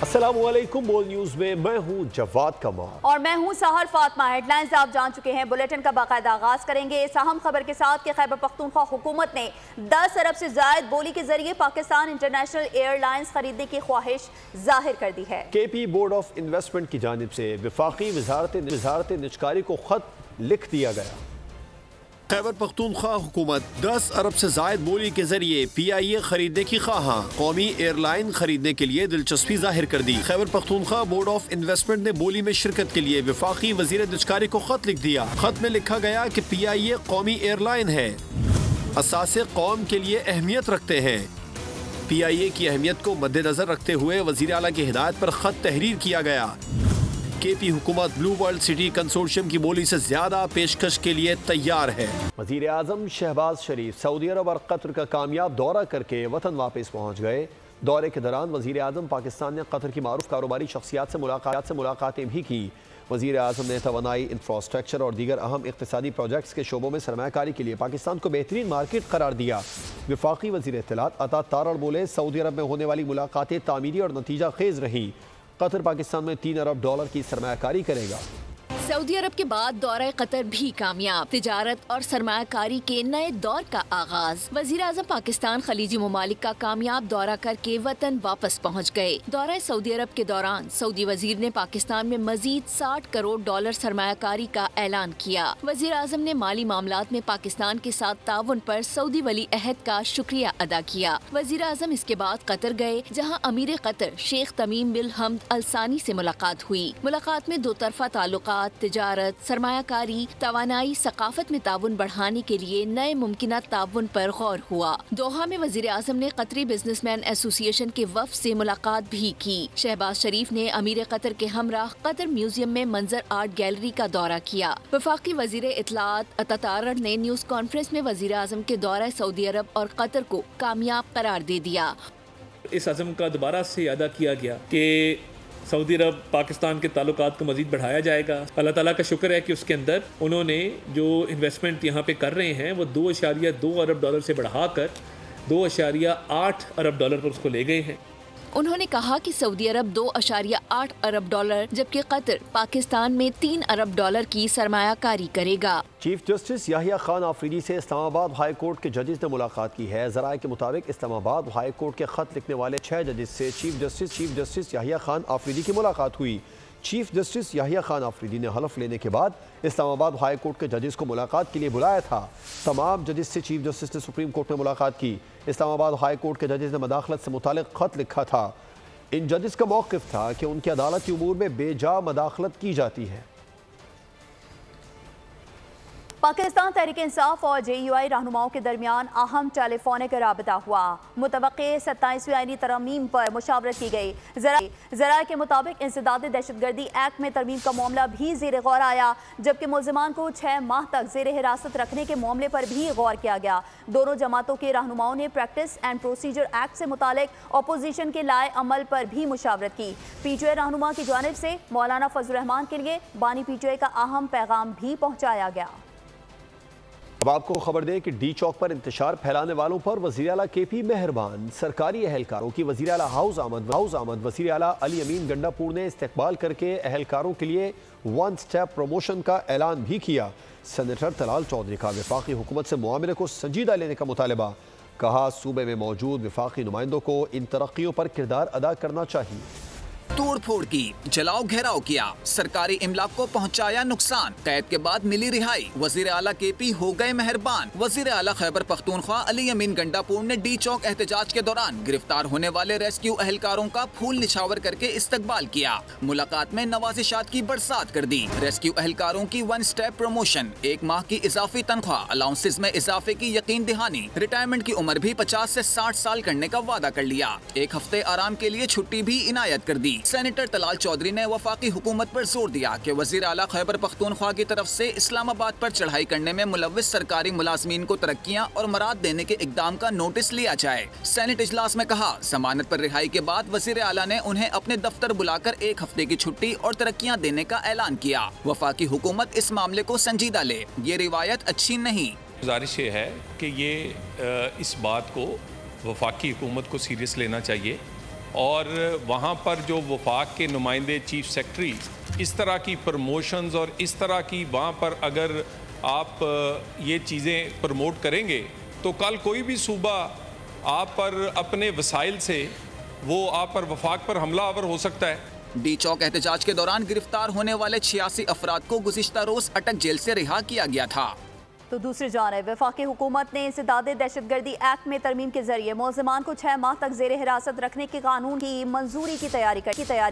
अस्सलामुअलैकुम। बोल न्यूज में मैं हूं जवाद कमार और मैं हूं सहर फातिमा। हेडलाइंस आप जान चुके हैं, बुलेटिन का बाकायदा आगाज करेंगे इस अहम खबर के साथ कि खैबर पख्तूनख्वा हुकूमत ने 10 अरब से जायद बोली के जरिए पाकिस्तान इंटरनेशनल एयरलाइंस खरीदने की ख्वाहिश जाहिर कर दी है। केपी बोर्ड ऑफ इन्वेस्टमेंट की जानिब से वफाकी वजारत निजकारी को खत लिख दिया गया। खैबर पख्तूनख्वा हुकूमत 10 अरब से जायद बोली के जरिए PIA खरीदने की ख्वाहां कौमी एयरलाइन खरीदने के लिए दिलचस्पी जाहिर कर दी। Khyber Pakhtunkhwa board of investment ने बोली में शिरकत के लिए वफाकी वजीर निजकारी को खत लिख दिया। खत में लिखा गया कि PIA कौमी एयरलाइन है, असासे कौम के लिए अहमियत रखते हैं। PIA की अहमियत को मद्देनजर रखते हुए वजीर आला की हिदायत पर खत तहरीर किया गया। केपी हुकूमत ब्लू वर्ल्ड सिटी कंसोर्शियम की बोली से ज्यादा पेशकश के लिए तैयार है। वजीर आजम शहबाज शरीफ सऊदी अरब और कतर का कामयाब दौरा करके वतन वापस पहुँच गए। दौरे के दौरान वजीर आजम पाकिस्तान ने कतर की मारूफ कारोबारी शख्सियात से मुलाकातें भी की। वजीर आजम ने तवानाई, इंफ्रास्ट्रक्चर और दीगर अहम इक़्तिसादी प्रोजेक्ट्स के शोबों में सरमायाकारी के लिए पाकिस्तान को बेहतरीन मार्केट करार दिया। वफाकी वजीर इत्तलात अता तारड़ बोले, सऊदी अरब में होने वाली मुलाकातें तामीरी और नतीजा खेज रही। कतर पाकिस्तान में $3 अरब की सरमायाकारी करेगा। सऊदी अरब के बाद दौरा कतर भी कामयाब, तिजारत और सरमायाकारी के नए दौर का आगाज। वजीर आजम पाकिस्तान खलीजी ममालिक का कामयाब दौरा करके वतन वापस पहुँच गए। दौरा सऊदी अरब के दौरान सऊदी वजीर ने पाकिस्तान में मजीद $60 करोड़ सरमायाकारी का ऐलान किया। वजीर आजम ने माली मामलात में पाकिस्तान के साथ ताउन पर सऊदी वली अहद का शुक्रिया अदा किया। वजीर आजम इसके बाद कतर गए, जहाँ अमीर कतर शेख तमीम बिन हमद अल सानी से मुलाकात हुई। मुलाकात में दो तरफा ताल्लुकात, तिजारत, सरमायाकारी, तवानाई, सकाफत में ताउन बढ़ाने के लिए नए मुमकिन ताउन पर गौर हुआ। दोहा में वजीर आजम ने कतरी बिजनेसमैन एसोसिएशन के वफ़द से मुलाकात भी की। शहबाज शरीफ ने अमीर कतर के हमराह कतर म्यूजियम में मंजर आर्ट गैलरी का दौरा किया। वफाकी वजीर इत्तलात अता तारड़ ने न्यूज़ कॉन्फ्रेंस में वजीर आजम के दौरा सऊदी अरब और कतर को कामयाब करार दे दिया। इस अज़म का दोबारा से अदा किया गया कि सऊदी अरब पाकिस्तान के ताल्लुकात को मज़ीद बढ़ाया जाएगा। अल्लाह ताला का शुक्र है कि उसके अंदर उन्होंने जो इन्वेस्टमेंट यहाँ पे कर रहे हैं वो $2.2 अरब से बढ़ाकर $2.8 अरब पर उसको ले गए हैं। उन्होंने कहा कि सऊदी अरब $2.8 अरब जबकि कतर पाकिस्तान में $3 अरब की सरमायाकारी करेगा। चीफ जस्टिस याहिया खान आफरीदी से इस्लामाबाद हाई कोर्ट के जजेस ने मुलाकात की है। ज़राए के मुताबिक इस्लामाबाद हाई कोर्ट के खत लिखने वाले 6 जजेस से चीफ जस्टिस याहिया खान आफरीदी की मुलाकात हुई। चीफ जस्टिस याहिया खान आफरीदी ने हलफ लेने के बाद इस्लामाबाद हाई कोर्ट के जजेस को मुलाकात के लिए बुलाया था। तमाम जजेस से चीफ जस्टिस ने सुप्रीम कोर्ट में मुलाकात की। इस्लामाबाद हाई कोर्ट के जजेस ने मदाखलत से मुतालिक खत लिखा था। इन जजेस का मौक़िफ़ था कि उनकी अदालती उमूर में बेजा मदाखलत की जाती है। पाकिस्तान तहरीक इंसाफ और JUI रहनुमाओं के दरमियान अहम टेलीफोनिक राबता हुआ। मुतवक्के 27वीं आईनी तरमीम पर मुशावरत की गई। ज़राए के मुताबिक इंसदाद दहशतगर्दी एक्ट में तरमीम का मामला भी ज़ेर गौर आया, जबकि मुल्ज़िमान को 6 माह तक ज़ेर हिरासत रखने के मामले पर भी गौर किया गया। दोनों जमातों के रहनुमाओं ने प्रैक्टिस एंड प्रोसीजर एक्ट से मुतालिक अपोजिशन के लाए अमल पर भी मुशावरत की। PTI रहनुमा की जानिब से मौलाना फजल रहमान के लिए बानी PTI का अहम पैगाम भी पहुँचाया गया। अब आपको खबर दें कि डी चौक पर इंतशार फैलाने वालों पर वज़ीर आला KP मेहरबान, सरकारी एहलकारों की वज़ीर आला हाउस आमद वज़ीर आला अली अमीन गंडापुर ने इस्तकबाल करके एहलकारों के लिए 1 स्टेप प्रमोशन का ऐलान भी किया। सेनेटर तलाल चौधरी का वफाकी हुकूमत से मुआमले को संजीदा लेने का मुतालबा। कहा, सूबे में मौजूद वफाकी नुमाइंदों को इन तरक्कियों पर किरदार अदा करना चाहिए। तोड़ फोड़ की, जलाओ घेराव किया, सरकारी इमलाक को पहुंचाया नुकसान, कैद के बाद मिली रिहाई, वजीर आला KP हो गए मेहरबान। वजीर आला खैबर पख्तूनख्वा अली अमीन गंडापुर ने डी चौक एहतजाज के दौरान गिरफ्तार होने वाले रेस्क्यू एहलकारों का फूल निछावर करके इस्तकबाल किया। मुलाकात में नवाजिशात की बरसात कर दी। रेस्क्यू एहलकारों की 1 स्टेप प्रमोशन, 1 माह की इजाफी तनख्वाह, अलाउंसेस में इजाफे की यकीन दहानी, रिटायरमेंट की उम्र भी 50 से 60 साल करने का वादा कर लिया। 1 हफ्ते आराम के लिए छुट्टी भी इनायत कर दी। सेनेटर तलाल चौधरी ने वफाकी हुकूमत पर जोर दिया कि वजीर आला खैबर पख्तूनख्वा की तरफ से इस्लामाबाद पर चढ़ाई करने में मुलव्विस सरकारी मुलाजमीन को तरक्कियां और मराद देने के इकदाम का नोटिस लिया जाए। सेनेट इजलास में कहा, जमानत पर रिहाई के बाद वजीर आला ने उन्हें अपने दफ्तर बुलाकर 1 हफ्ते की छुट्टी और तरक्कियां देने का ऐलान किया। वफाकी हुकूमत इस मामले को संजीदा ले, ये रिवायत अच्छी नहीं। गुजारिश ये है कि ये इस बात को वफाकी हुकूमत को सीरियस लेना चाहिए और वहाँ पर जो वफाक के नुमाइंदे चीफ सेक्रेटरी इस तरह की प्रमोशंस और इस तरह की वहाँ पर अगर आप ये चीज़ें प्रमोट करेंगे तो कल कोई भी सूबा आप पर अपने वसाइल से वो आप पर वफाक पर हमलावर हो सकता है। डी चौक एहतजाज के दौरान गिरफ्तार होने वाले 86 अफराद को गुज़िश्ता रोज अटक जेल से रिहा किया गया था। तो दूसरी जानिब वफाकी हुकूमत ने इंसदादे दहशतगर्दी एक्ट में तरमीम के जरिए मुलज़िमान को 6 माह तक जेर हिरासत रखने के कानून की मंजूरी की तैयारी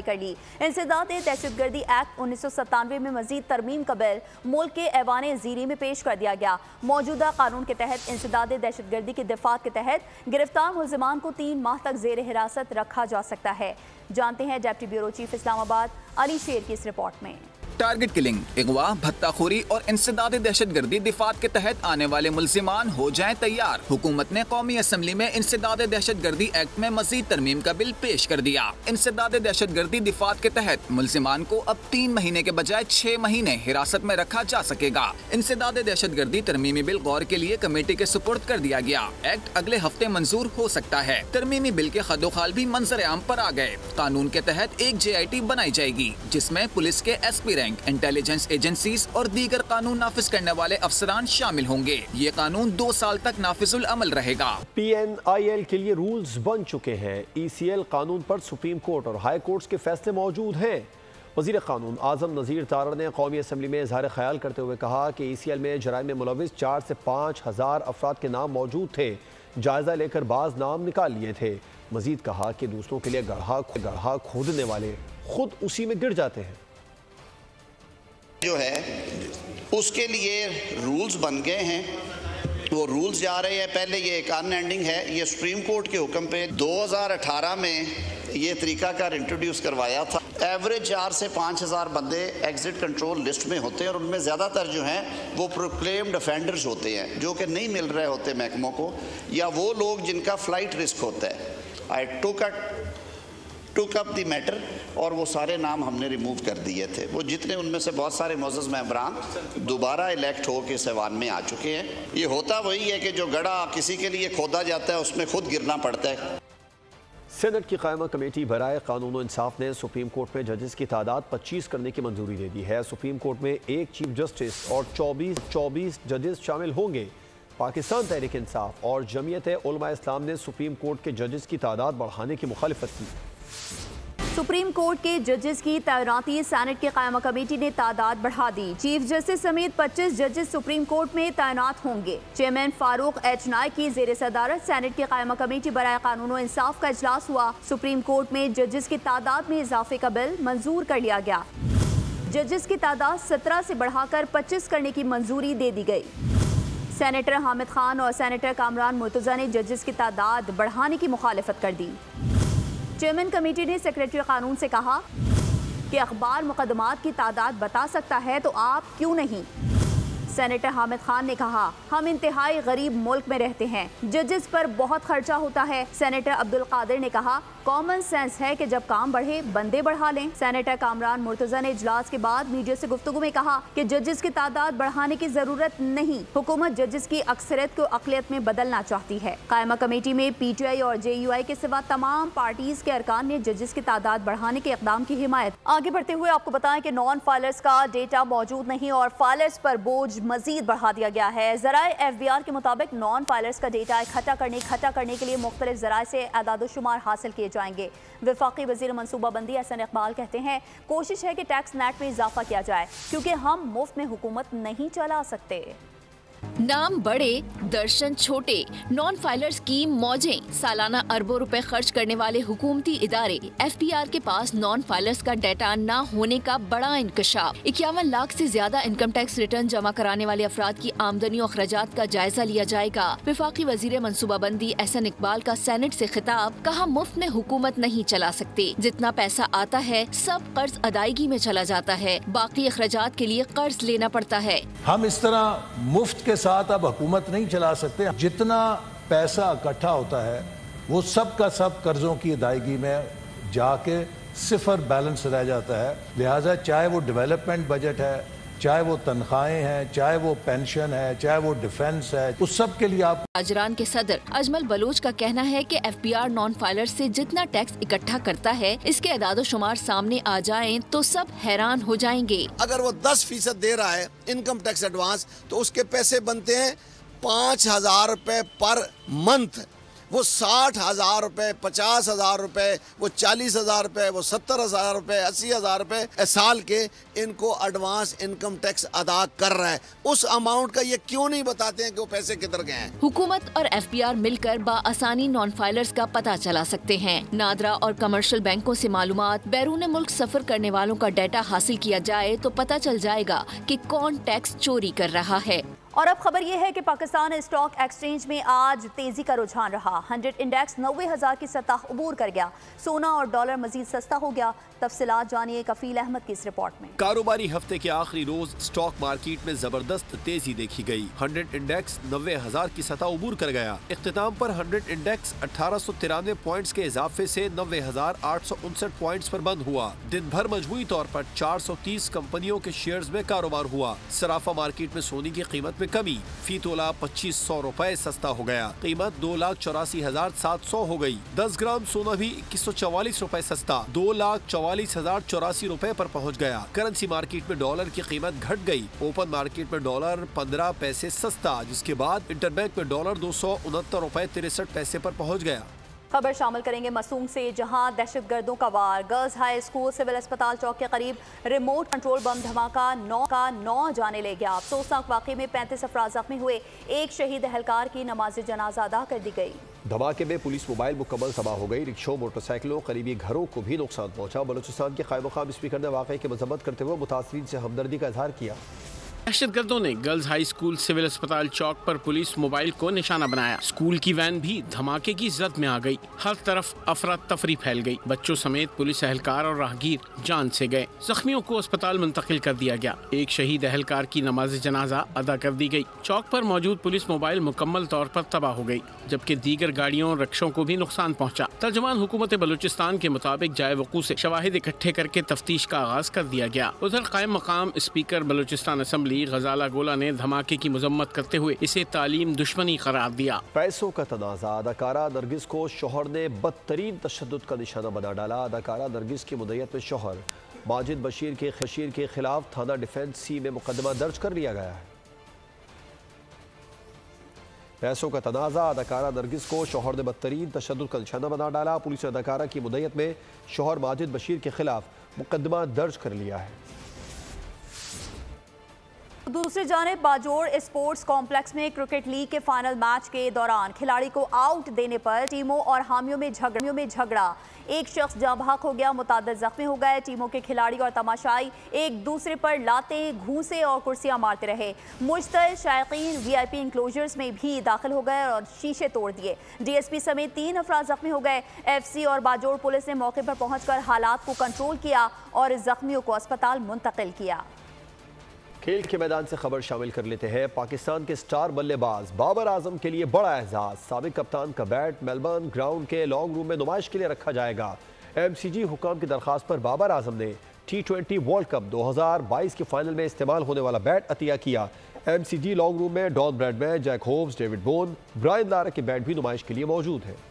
कर ली। इंसदादे दहशतगर्दी एक्ट 1997 में मजीद तरमीम का बिल मुल्क के ऐवान ज़ीरी में पेश कर दिया गया। मौजूदा कानून के तहत इंसदादे दहशतगर्दी के दिफात के तहत गिरफ्तार मुलज़िमान को 3 माह तक जेर हिरासत रखा जा सकता है। जानते हैं deputy bureau chief Islamabad Ali शेर की इस रिपोर्ट में। टारगेट किलिंग, अगवा, भत्ताखोरी और इंसदाद दहशतगर्दी दिफात के तहत आने वाले मुल्जिमान हो जाएं तैयार। हुकूमत ने कौमी असम्बली में इंसदाद दहशतगर्दी एक्ट में मजीद तरमीम का बिल पेश कर दिया। इंसदाद दहशतगर्दी दिफात के तहत मुल्जिमान को अब 3 महीने के बजाय 6 महीने हिरासत में रखा जा सकेगा। इंसदाद दहशतगर्दी तरमीमी बिल गौर के लिए कमेटी के सुपुर्द कर दिया गया। एक्ट अगले हफ्ते मंजूर हो सकता है। तरमीमी बिल के खदोखाल भी मंजर आम पर आ गए। कानून के तहत एक JIT बनाई जाएगी जिसमें पुलिस के SP रैंक, इंटेलिजेंस एजेंसीज और दीगर कानून नाफिज करने वाले अफसरान शामिल होंगे। ये कानून 2 साल तक नाफिजुल अमल रहेगा। PNIL के लिए रूल्स बन चुके हैं। ECL कानून पर सुप्रीम कोर्ट और हाई कोर्ट्स के फैसले मौजूद हैं। वज़ीर क़ानून आज़म नज़ीर तारड़ ने कौमी असम्बली में इज़हार ख्याल करते हुए कहा कि ECL में जराइम में मुलविस 4 से 5 हज़ार अफराद के नाम मौजूद थे। जायज़ा लेकर बाज़ नाम निकाल लिए थे। मज़ीद कहा कि दूसरों के लिए गड्ढा खोदने वाले खुद उसी में गिर जाते हैं। जो है उसके लिए रूल्स बन गए हैं, वो रूल्स जा रहे हैं। पहले ये एक अनएंडिंग है, ये सुप्रीम कोर्ट के हुक्म पे 2018 में ये तरीकाकार इंट्रोड्यूस करवाया था। एवरेज 4 से 5 हज़ार बंदे एग्जिट कंट्रोल लिस्ट में होते हैं और उनमें ज़्यादातर जो हैं वो प्रोक्लेम्ड ऑफेंडर्स होते हैं जो कि नहीं मिल रहे होते महकमों को, या वो लोग जिनका फ्लाइट रिस्क होता है। आई टुक अप दी मैटर और वो सारे नाम हमने रिमूव कर दिए थे। वो जितने उनमें से बहुत सारे मोअज़्ज़ज़ मेंबरान दोबारा इलेक्ट हो के ऐवान में आ चुके हैं। ये होता वही है कि जो गड्ढा किसी के लिए खोदा जाता है उसमें खुद गिरना पड़ता है। सेनेट की कायमा कमेटी बराए कानून और इंसाफ ने सुप्रीम कोर्ट में जजेस की तादाद 25 करने की मंजूरी दे दी है। सुप्रीम कोर्ट में 1 चीफ जस्टिस और 24 जजेस शामिल होंगे। पाकिस्तान तहरीक इंसाफ और जमीयत उलमा इस्लाम ने सुप्रीम कोर्ट के जजेस की तादाद बढ़ाने की मुखालिफत की। सुप्रीम कोर्ट के जजेस की तैनाती सेनेट की कायमा कमेटी ने तादाद बढ़ा दी। चीफ जस्टिस समेत 25 जजेस सुप्रीम कोर्ट में तैनात होंगे। चेयरमैन फारूक H नाइक की जेर सदारत सेनेट की कायमा कमेटी बराए कानून और इंसाफ का इजलास हुआ। सुप्रीम कोर्ट में जजेस की तादाद में इजाफे का बिल मंजूर कर लिया गया। जजेस की तादाद 17 से बढ़ाकर 25 करने की मंजूरी दे दी गई। सेनेटर हामिद खान और सेनेटर कामरान मुर्तज़ा ने जजेस की तादाद बढ़ाने की मुखालिफत कर दी। चेयरमैन कमेटी ने सेक्रेटरी कानून से कहा कि अखबार मुकदमात की तादाद बता सकता है तो आप क्यों नहीं। सेनेटर हामिद खान ने कहा हम इंतहाई गरीब मुल्क में रहते हैं, जजेस पर बहुत खर्चा होता है। सेनेटर अब्दुल कादिर ने कहा कॉमन सेंस है कि जब काम बढ़े बंदे बढ़ा लें। सेनेटर कामरान मुर्तज़ा ने इजलास के बाद मीडिया से गुफ्तगू में कहा कि जजेस की तादाद बढ़ाने की जरूरत नहीं, हुकूमत जजेस की अक्सरियत को अक़लियत में बदलना चाहती है। कायमा कमेटी में PTI और JUI के सिवा तमाम पार्टीज के अरकान ने जजेस की तादाद बढ़ाने के इक़दाम की हिमायत। आगे बढ़ते हुए आपको बताएं कि नॉन फाइलर्स का डेटा मौजूद नहीं और फाइलर्स पर बोझ मजीद बढ़ा दिया गया है। ज़राए FBR के मुताबिक नॉन फाइलर्स का डेटा इकट्ठा करने के लिए मुख्तलिफ ज़राए से आदाद-ओ-शुमार हासिल किए जाएंगे। वफाकी वज़ीर मनसूबाबंदी एहसन इकबाल कहते हैं कोशिश है कि टैक्स नेट में इजाफा किया जाए क्योंकि हम मुफ्त में हुकूमत नहीं चला सकते। नाम बड़े दर्शन छोटे, नॉन फाइलर्स की मौजें। सालाना अरबों रुपए खर्च करने वाले हुकूमती इदारे FBR के पास नॉन फाइलर्स का डाटा न होने का बड़ा इंकशाफ। 51 लाख से ज्यादा इनकम टैक्स रिटर्न जमा कराने वाले अफराद की आमदनी और अखराजात का जायजा लिया जाएगा। वफाकी वजीर मनसूबाबंदी एहसन इकबाल का सेनेट से खिताब, कहा मुफ्त में हुकूमत नहीं चला सकते, जितना पैसा आता है सब कर्ज अदायगी में चला जाता है, बाकी अखराजात के लिए कर्ज लेना पड़ता है। हम इस तरह मुफ्त के साथ अब हुकूमत नहीं चला सकते। जितना पैसा इकट्ठा होता है वो सब का सब कर्जों की अदायगी में जाके सिफर बैलेंस रह जाता है। लिहाजा चाहे वो डेवलपमेंट बजट है चाहे वो तनख्वाहें हैं, चाहे वो पेंशन है, चाहे वो डिफेंस है, उस सब के लिए आप। ताजरान के सदर अजमल बलोच का कहना है कि FBR नॉन फाइलर से जितना टैक्स इकट्ठा करता है, इसके अदाद-ओ-शुमार सामने आ जाएं तो सब हैरान हो जाएंगे। अगर वो 10% दे रहा है इनकम टैक्स एडवांस, तो उसके पैसे बनते हैं 5,000 रुपए पर मंथ। वो 60,000 रुपए, 50,000 रुपए, वो 40,000 रुपए, वो 70,000 रुपए, 80,000 रुपए साल के इनको एडवांस इनकम टैक्स अदा कर रहा है। उस अमाउंट का ये क्यों नहीं बताते हैं कि वो पैसे किधर गए हैं? हुकूमत और FBR मिलकर बाआसानी नॉन फाइलर्स का पता चला सकते हैं। नादरा और कमर्शियल बैंकों से मालूमात, बैरून मुल्क सफर करने वालों का डाटा हासिल किया जाए तो पता चल जाएगा कि कौन टैक्स चोरी कर रहा है। और अब खबर यह है कि पाकिस्तान स्टॉक एक्सचेंज में आज तेजी का रुझान रहा। 100 इंडेक्स 90,000 की सतह अबूर कर गया। सोना और डॉलर मजीद सस्ता हो गया। तफसीलात जानिए कफील अहमद की इस रिपोर्ट में। कारोबारी हफ्ते के आखिरी रोज स्टॉक मार्केट में जबरदस्त तेजी देखी गई। 100 इंडेक्स 90,000 की सतह अबूर कर गया। इख्तिताम पर 100 इंडेक्स 1893 पॉइंट्स के इजाफे से 90,859 पॉइंट्स पर बंद हुआ। दिन भर मजमूई तौर पर 430 कंपनियों के शेयर्स में कारोबार हुआ। सराफा मार्केट में सोने की कीमत में कमी, फी तोला 2500 रुपए सस्ता हो गया। कीमत 2,84,700 हो गई। 10 ग्राम सोना भी 2144 रुपए सस्ता 2,44,084 रुपए पर पहुंच गया। करेंसी मार्केट में डॉलर की कीमत घट गई। ओपन मार्केट में डॉलर 15 पैसे सस्ता, जिसके बाद इंटरबैंक में डॉलर 269 रुपए 63 पैसे पर पहुंच गया। खबर शामिल करेंगे मसूम से, जहां दहशतगर्दों का वार। गर्ल्स हाई स्कूल सिविल अस्पताल चौक के करीब रिमोट कंट्रोल बम धमाका 9 जाने ले गया। अफसोसनाक वाक़े में 35 अफराद जख्मी हुए। एक शहीद एहलकार की नमाज जनाजा अदा कर दी गई। धमाके में पुलिस मोबाइल मुकम्मल तबाह हो गई। रिक्शों, मोटरसाइकिलों, करीबी घरों को भी नुकसान पहुंचा। बलूचिस्तान के कायम मकाम स्पीकर ने वाक़े की मजम्मत करते हुए मुतासरीन से हमदर्दी का इजहार किया। दहशतगर्दों ने गर्ल्स हाई स्कूल सिविल अस्पताल चौक पर पुलिस मोबाइल को निशाना बनाया। स्कूल की वैन भी धमाके की जद में आ गई। हर तरफ अफरा तफरी फैल गई। बच्चों समेत पुलिस एहलकार और राहगीर जान से गए। जख्मियों को अस्पताल मुंतकिल कर दिया गया। एक शहीद एहलकार की नमाज जनाजा अदा कर दी गई। चौक पर मौजूद पुलिस मोबाइल मुकम्मल तौर पर तबाह हो गई, जबकि दीगर गाड़ियों और रिक्शों को भी नुकसान पहुँचा। तर्जुमान हुकूमत बलूचिस्तान के मुताबिक जाए वकूअ से शवाहिद इकट्ठे करके तफ्तीश का आगाज कर दिया गया। उधर कायम मकाम स्पीकर बलूचिस्तान असम्बली गजाला गोला ने धमाके की मजम्मत करते हुए इसे तालीम दुश्मनी करार दिया। पैसों का तनाज़ा। अदाकारा नरगिस को शोहर ने बदतरीन तशद्दुद का निशाना बना डाला। अदाकारा नरगिस की मुद्दत में शोहर माजिद बशीर के खिलाफ थाना डिफेंस सी में मुकदमा दर्ज कर लिया गया है। पैसों का तनाज़ा। अदाकारा नरगिस को शोहर ने बदतरीन तशद्दुद का निशाना बना डाला। पुलिस ने अदाकारा की मुद्दत में शोहर माजिद बशीर के खिलाफ मुकदमा दर्ज कर लिया है। दूसरी जानिब बाजोड़ स्पोर्ट्स कॉम्प्लेक्स में क्रिकेट लीग के फाइनल मैच के दौरान खिलाड़ी को आउट देने पर टीमों और हामियों में झगड़ा। एक शख्स जाँ बहक हो गया, मुताद्दिद जख्मी हो गए। टीमों के खिलाड़ी और तमाशाई एक दूसरे पर लाते, घूंसे और कुर्सियां मारते रहे। मुश्तल शायकीन VIP इंक्लोजर्स में भी दाखिल हो गए और शीशे तोड़ दिए। DSP समेत 3 अफराद जख्मी हो गए। FC और बाजोड़ पुलिस ने मौके पर पहुंचकर हालात को कंट्रोल किया और जख्मियों को अस्पताल मुंतकिल किया। खेल के मैदान से खबर शामिल कर लेते हैं। पाकिस्तान के स्टार बल्लेबाज बाबर आजम के लिए बड़ा एजाज। साबिक कप्तान का बैट मेलबर्न ग्राउंड के लॉन्ग रूम में नुमाइश के लिए रखा जाएगा। MCG हुकाम की दरख्वास्त पर बाबर आजम ने T20 वर्ल्ड कप 2022 के फाइनल में इस्तेमाल होने वाला बैट अतिया किया। MCG लॉन्ग रूम में Don Bradman, Jack Hobbs, David Boon, Brian Lara के बैट भी नुमाइश के लिए मौजूद है।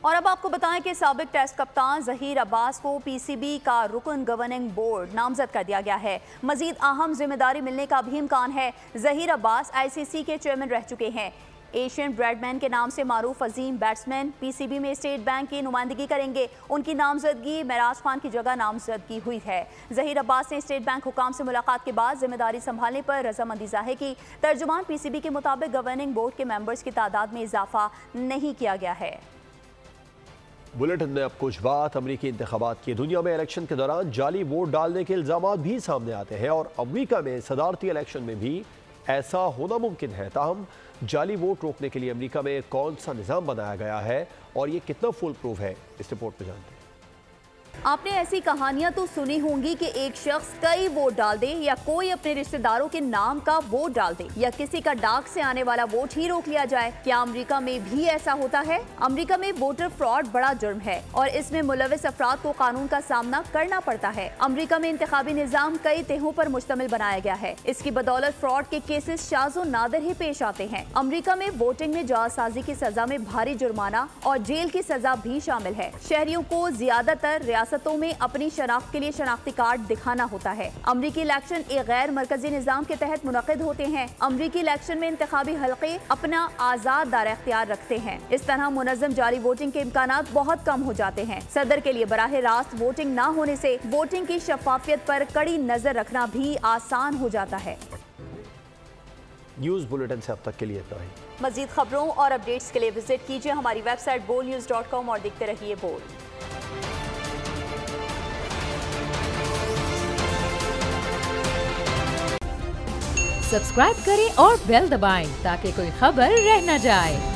और अब आपको बताएं कि साबिक टेस्ट कप्तान जहीर अब्बास को PCB का रुकन गवर्निंग बोर्ड नामजद कर दिया गया है। मजीद अहम जिम्मेदारी मिलने का भी इम्कान है। जहीर अब्बास ICC के चेयरमैन रह चुके हैं। एशियन ब्रैडमैन के नाम से मारूफ अजीम बैट्समैन PCB में स्टेट बैंक की नुमाइंदगी करेंगे। उनकी नामजदगी महराज खान की जगह नामजदगी हुई है। जहीर अब्बास ने स्टेट बैंक हुकाम से मुलाकात के बाद जिम्मेदारी संभालने पर रजामंदी जाहिर की। तर्जुमान PCB के मुताबिक गवर्निंग बोर्ड के मेंबर्स की तादाद में इजाफा नहीं किया गया है। बुलेटिन में अब कुछ बात अमरीकी इंतखाबात की। दुनिया में इलेक्शन के दौरान जाली वोट डालने के इल्जामात भी सामने आते हैं और अमरीका में सदारती इलेक्शन में भी ऐसा होना मुमकिन है। ताहम जाली वोट रोकने के लिए अमरीका में कौन सा निज़ाम बनाया गया है और ये कितना फुल प्रूफ है, इस रिपोर्ट में जानते हैं। आपने ऐसी कहानियां तो सुनी होंगी कि एक शख्स कई वोट डाल दे या कोई अपने रिश्तेदारों के नाम का वोट डाल दे या किसी का डाक से आने वाला वोट ही रोक लिया जाए। क्या अमेरिका में भी ऐसा होता है? अमेरिका में वोटर फ्रॉड बड़ा जुर्म है और इसमें मुलविस अफराद को कानून का सामना करना पड़ता है। अमेरिका में इंतखाबी निजाम कई तहों पर मुश्तमिल बनाया गया है। इसकी बदौलत फ्रॉड के केसेस शाज़ो नादिर ही पेश आते हैं। अमेरिका में वोटिंग में जालसाजी की सजा में भारी जुर्माना और जेल की सजा भी शामिल है। शहरियों को ज्यादातर रियासतों में अपनी शनाख्त के लिए शनाख्ती कार्ड दिखाना होता है। अमरीकी इलेक्शन एक गैर मरकजी निजाम के तहत मुनक़िद होते हैं। अमरीकी इलेक्शन में इंतखाबी हल्के अपना आजाद दायरा इख्तियार रखते हैं। इस तरह मुनज़्ज़म जारी वोटिंग के इम्कानात बहुत कम हो जाते हैं। सदर के लिए बराह रास्त वोटिंग न होने से वोटिंग की शफाफियत पर कड़ी नजर रखना भी आसान हो जाता है। न्यूज़ बुलेटिन से अब तक के लिए इतना ही। मज़ीद खबरों और अपडेट्स के लिए विजिट कीजिए हमारी वेबसाइट bolnews.com और देखते रहिए बोल। सब्सक्राइब करें और बेल दबाएं ताकि कोई खबर रह न जाए।